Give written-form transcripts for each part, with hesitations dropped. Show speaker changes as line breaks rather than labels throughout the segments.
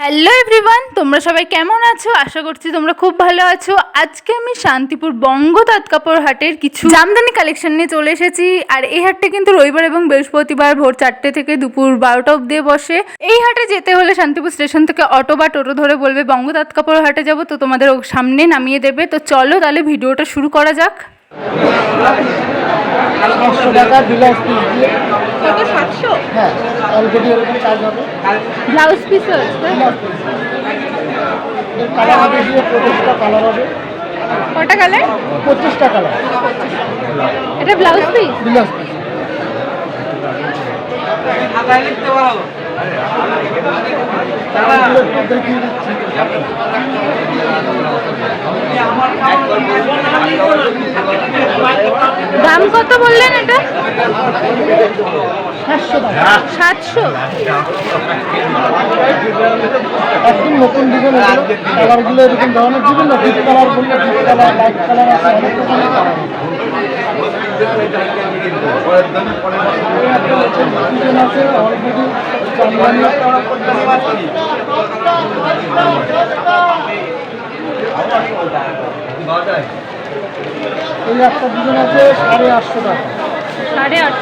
Hello everyone, তোমরা সবাই কেমন আছো? আশা করছি তোমরা খুব ভালো আছো। আজকে আমি শান্তিপুর বঙ্গ তাঁত কাপড় হাটের কিছু জামদানি কালেকশন নিয়ে চলে এসেছি। আর এই হাটটা কিন্তু রবিবার এবং বৃহস্পতিবার ভোর 4টে থেকে দুপুর 12টা অবধি বসে। এই হাটে যেতে হলে শান্তিপুর স্টেশন থেকে অটো বা টোটো ধরে বলবে বঙ্গ তাঁত কাপড় হাটে যাবো, তো তোমাদের সামনে নামিয়ে দেবে। তো চলো তাহলে ভিডিওটা শুরু করা যাক।
500 টাকা ব্লাউজ পিস দিয়ে।
কত? 700?
হ্যাঁ, অলরেডি এরকম কাজ হবে।
ব্লাউজ পিস
ব্লাউজ পিস এর কালার হবে দিয়ে 25টা কালার হবে।
কটা কালার?
25টা কালার।
এটা ব্লাউজ পিস?
ব্লাউজ পিস দেখিয়ে দিচ্ছি।
দাম কত বললেন এটা?
700 টাকা।
700?
একদম নতুন ডিজাইন। কালারগুলো এরকম ধরনের বিভিন্ন ডিপ কালার বললে ডিপ কালার, লাইট কালার আছে, অনেক রকমের কালার ডিজাইন আছে। অলরেডি জামদানি এই একটা ডিজাইন আছে 850 টাকা।
850?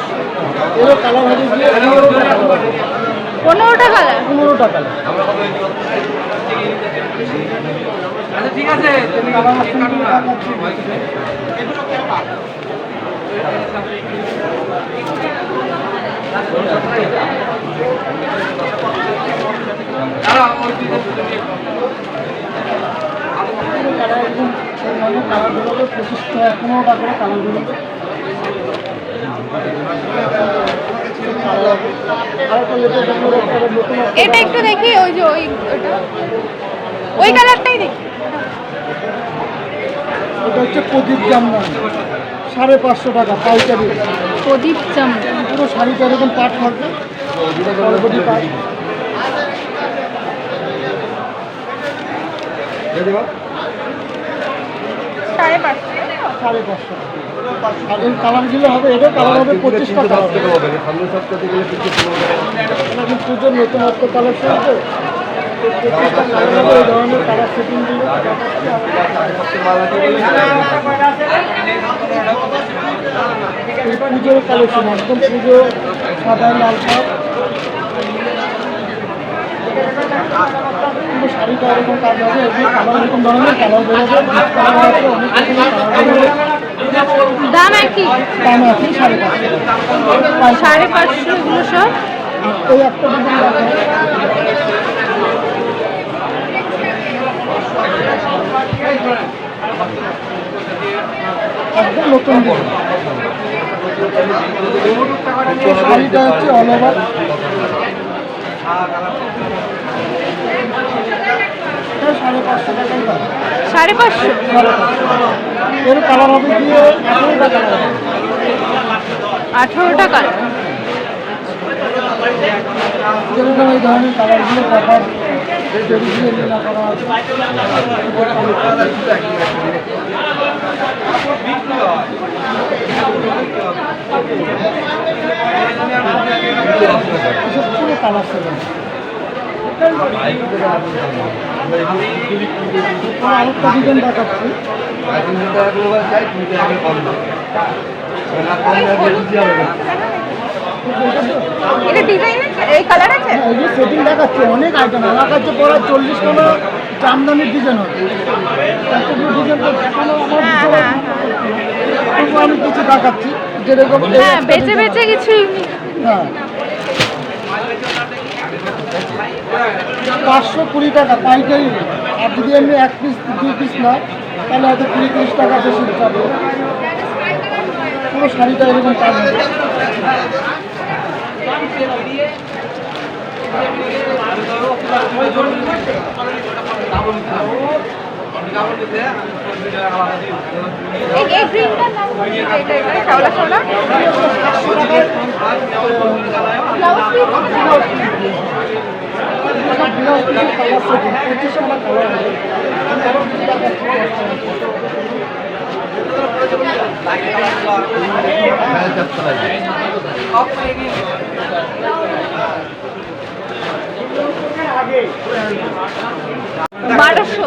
এরও কালার হবে গিয়ে 15টা কালার হবে।
15টা কালার?
15টা কালার।
আচ্ছা ঠিক আছে, তুমি
কালারগুলো 15টা করে কালারগুলো।
এটা একটু দেখি, ওই যে ওই কালারটাই দেখি।
এটা হচ্ছে প্রদীপ জামদানি, 550 টাকা পাইকারি।
প্রদীপ জামদানি
পুরো শাড়িটা এরকম পাট থাকবে, অলরেডি পাট।
সাড়ে 500?
550 আর এই কালারগুলো হবে, এটা কালার হবে 25টা কালার। এটা কিন্তু পুজোর নতুনত্ব কালেকশন তো, 25টা কালার হবে। এই ধরনের কালার সেটিংগুলো এই পুজোর কালেকশন, একদম পুজো সাদা লাল শাক। পুরো শাড়িটা এরকম কাজ হবে। এগুলো কালার এরকম ধরনের কালার বেরোবে, কালার আছে, অনেক রকমের কালার বেরোবে।
দাম একই?
দাম আছে 550
550 এগুলো সব?
এই একটা ডিজাইন দেখো, একদম নতুন ডিজাইন। শাড়িটা হচ্ছে অল ওভার। 550 টাকাই দাম।
550?
এর কালার হবে গিয়ে 18টা কালার হবে।
18টা কালার?
যেরকম এই ধরনের কালারগুলো কভার জরি দিয়ে নীলা করা আছে। এসব পুরো কালার সেভেন। আরেকটা ডিজাইন দেখাচ্ছি।
এটা ডিজাইন আছে, এই কালার আছে?
এই যে সেটিং দেখাচ্ছি, অনেক আইটেম। আমার কাছে পড়া 40 জামদানির ডিজাইন হবে। এতগুলো ডিজাইন তো দেখানো আমার তবু আমি কিছু দেখাচ্ছি যেরকম
হ্যাঁ, বেঁচে বেঁচে কিছু।
হ্যাঁ, 520 টাকা পাইকারি। আর যদি আমি 1 পিস 2 পিস না, তাহলে হয়তো 20-30 টাকা বেশি পাবো। পুরো শাড়িটা এরকম কাজ হবে।
এই গ্রিনটার নাম কি? এটা শ্যাওলা শ্যাওলা? Blouse piece?
ব্লাউজ পিসের কালার সেটিং 25টা কালার হবে।
1200।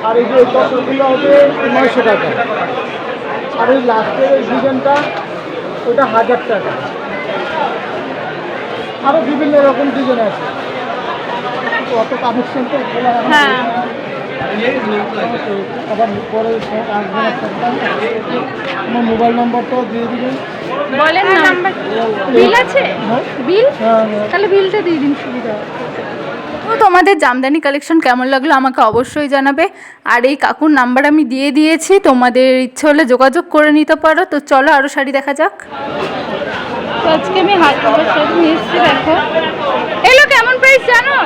আর এই যে তসরগুলো হবে 900 টাকা। আর এই লাস্টের এই ডিজাইনটা ওটা 1000 টাকা। আরও বিভিন্ন রকম ডিজাইন আছে, অত কানেকশন তো খোলা রাখা
হ্যাঁ
আবার পরে আসবেন একটা। আমার মোবাইল নম্বরটাও দিয়ে দিবেন।
বলেন নাম্বার। বিল আছে?
হ্যাঁ
বিল?
হ্যাঁ
তাহলে বিলটা দিয়ে দিন, সুবিধা হবে। তো তোমাদের জামদানি কালেকশন কেমন লাগলো আমাকে অবশ্যই জানাবে। আর এই কাকুর নাম্বার আমি দিয়ে দিয়েছি, তোমাদের ইচ্ছে হলে যোগাযোগ করে নিতে পারো। তো চলো আরও শাড়ি দেখা যাক। তো আজকে আমি হাত কাপড় শাড়ি নিয়ে এসেছি, দেখো এগুলো কেমন প্রাইস জানো?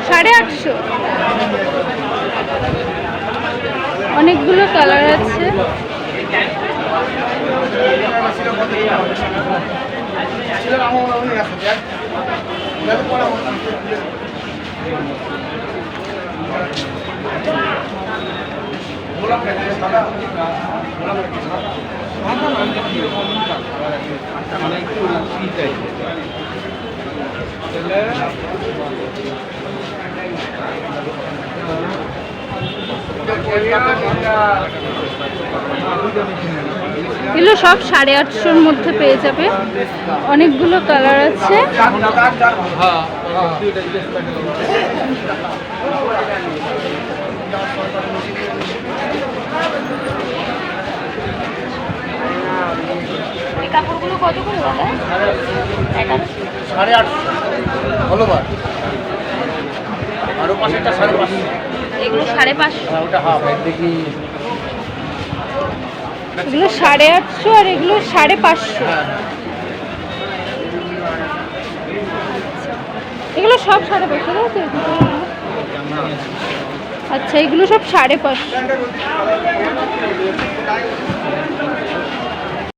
850। অনেকগুলো কালার আছে। এগুলো সব 850-র মধ্যে পেয়ে যাবে। অনেকগুলো কালার আছে। এই কাপড়গুলো কত করে দাদা?
850 হলো বার। আরও পাশেরটা 550।
এগুলো 550।
ওটা হাফ দেখি।
এগুলো 850 আর এগুলো 550। এগুলো সব 550। আচ্ছা এগুলো সব 550।